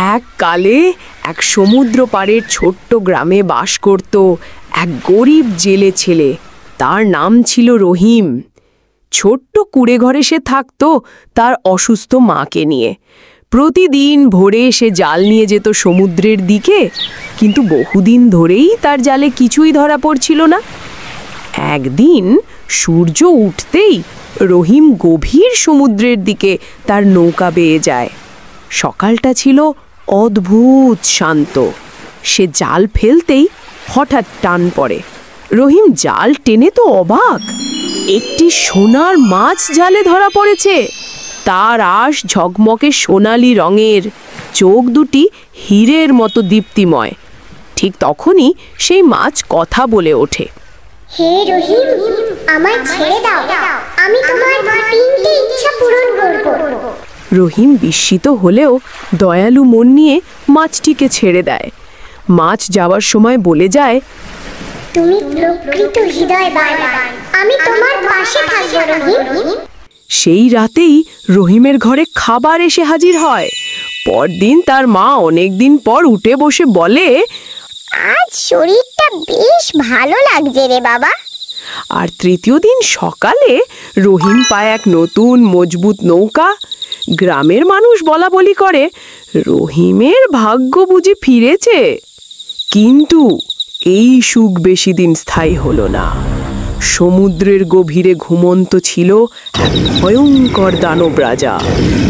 এককালে এক সমুদ্র পাড়ের ছোট্ট গ্রামে বাস করত এক গরিব জেলে ছেলে। তার নাম ছিল রহিম। ছোট্ট কুঁড়ে ঘরে সে থাকত তার অসুস্থ মাকে নিয়ে। প্রতিদিন ভোরে সে জাল নিয়ে যেত সমুদ্রের দিকে, কিন্তু বহুদিন ধরেই তার জালে কিছুই ধরা পড়ছিল না। একদিন সূর্য উঠতেই রহিম গভীর সমুদ্রের দিকে তার নৌকা বেয়ে যায়। সকালটা ছিল অদ্ভুত শান্ত। সে জাল ফেলতেই হঠাৎ টান পড়ে। রহিম জাল টেনে তো অবাক, একটি সোনার মাছ জালে ধরা পড়েছে। তার আঁশ ঝকমকে সোনালি রঙের, চোখ দুটি হীরের মতো দীপ্তিময়। ঠিক তখনই সেই মাছ কথা বলে ওঠে। হে রহিম, আমায় ছেড়ে দাও, আমি তোমার তিনটে ইচ্ছা পূরণ করব। রহিম বিস্মিত হলেও দয়ালু মন নিয়ে মাছটিকে ছেড়ে দেয়। মাছ যাওয়ার সময় বলে যায়, তুমি প্রকৃত হৃদয়বান, আমি তোমার পাশে থাকব রহিম। সেই রাতেই রহিমের ঘরে খাবার এসে হাজির হয়। পরদিন তার মা অনেকদিন পর উঠে বসে বলে, আজ শরীরটা বেশ ভালো লাগছে রে বাবা। আর তৃতীয় দিন সকালে রহিম পায় এক নতুন মজবুত নৌকা। গ্রামের মানুষ বলা বলি করে, রহিমের ভাগ্য বুঝি ফিরেছে। কিন্তু এই সুখ বেশি দিন স্থায়ী হলো না। সমুদ্রের গভীরে ঘুমন্ত ছিল এক ভয়ঙ্কর দানব রাজা,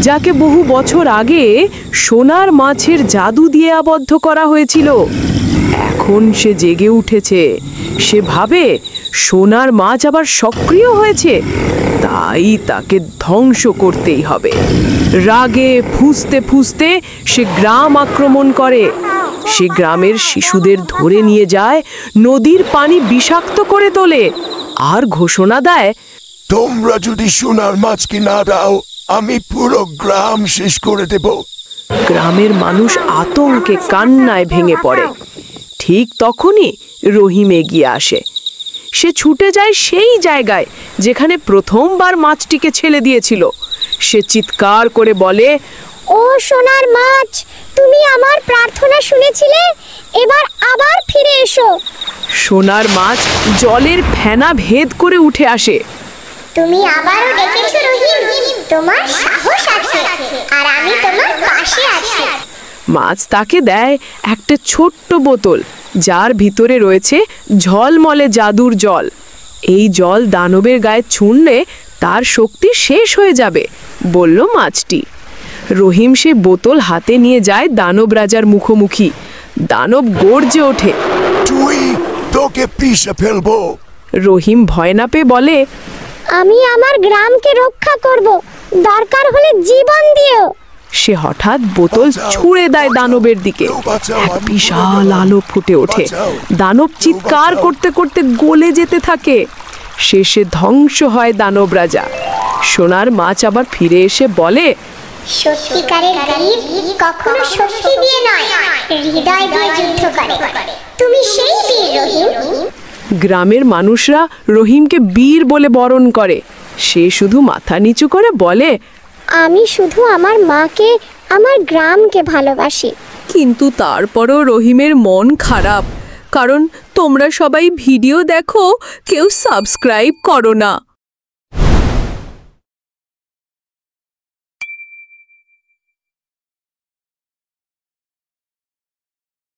যাকে বহু বছর আগে সোনার মাছের জাদু দিয়ে আবদ্ধ করা হয়েছিল। এখন সে জেগে উঠেছে। সে ভাবে সোনার মাছ আবার সক্রিয় হয়েছে, তাই তাকে ধ্বংস করতেই হবে। রাগে ফুঁসতে ফুঁসতে সে গ্রাম আক্রমণ করে। সে গ্রামের শিশুদের ধরে নিয়ে যায়, নদীর পানি বিষাক্ত করে তোলে আর ঘোষণা দেয়, তোমরা যদি সোনার মাছকে না দাও, আমি পুরো গ্রাম শেষ করে দেব। গ্রামের মানুষ আতঙ্কে কান্নায় ভেঙে পড়ে। ঠিক তখনই রহিম এগিয়ে আসে। সে ছুটে যায় সেই জায়গায় যেখানে প্রথমবার মাছটিকে ছেড়ে দিয়েছিল। সে চিৎকার করে বলে, ও সোনার মাছ, তুমি আমার প্রার্থনা শুনেছিলে, এবার আবার ফিরে এসো। সোনার মাছ জলের ফেনা ভেদ করে উঠে আসে। তুমি আবারও ডেকেছো রহিম, তোমার সাহস আছে আর আমি তোমার পাশে আছি। মাছ তাকে দেয় একটা ছোট্ট বোতল, যার ভিতরে রয়েছে ঝলমলে জাদুর জল। এই জল দানবের গায়ে ছুঁড়লে তার শক্তি শেষ হয়ে যাবে, বলল মাছটি। রহিম সে বোতল হাতে নিয়ে যায় দানব রাজার মুখোমুখি। দানব গর্জে ওঠে, তুই, তোকে পিষে ফেলবো। রহিম ভয় না পেয়ে বলে, আমি আমার গ্রামকে রক্ষা করব, দরকার হলে জীবন দিও। সে হঠাৎ বোতল ছুঁড়ে দেয় দানবের দিকে। এক বিশাল আলো ফুটে ওঠে। দানব চিৎকার করতে করতে গলে যেতে থাকে। শেষে ধ্বংস হয় দানব রাজা। সোনার মাছ আবার ফিরে এসে বলে, সত্যিকারের বীর কখনো শক্তি দিয়ে নয়, হৃদয় দিয়ে যুদ্ধ করে। তুমি সেই বীর রহিম। গ্রামের মানুষরা রহিমকে বীর বলে বরণ করে। সে শুধু মাথা নিচু করে বলে, আমি শুধু আমার মাকে, আমার গ্রামকে ভালোবাসি। কিন্তু তারপরও রহিমের মন খারাপ, কারণ তোমরা সবাই ভিডিও দেখো, কেউ সাবস্ক্রাইব করো না।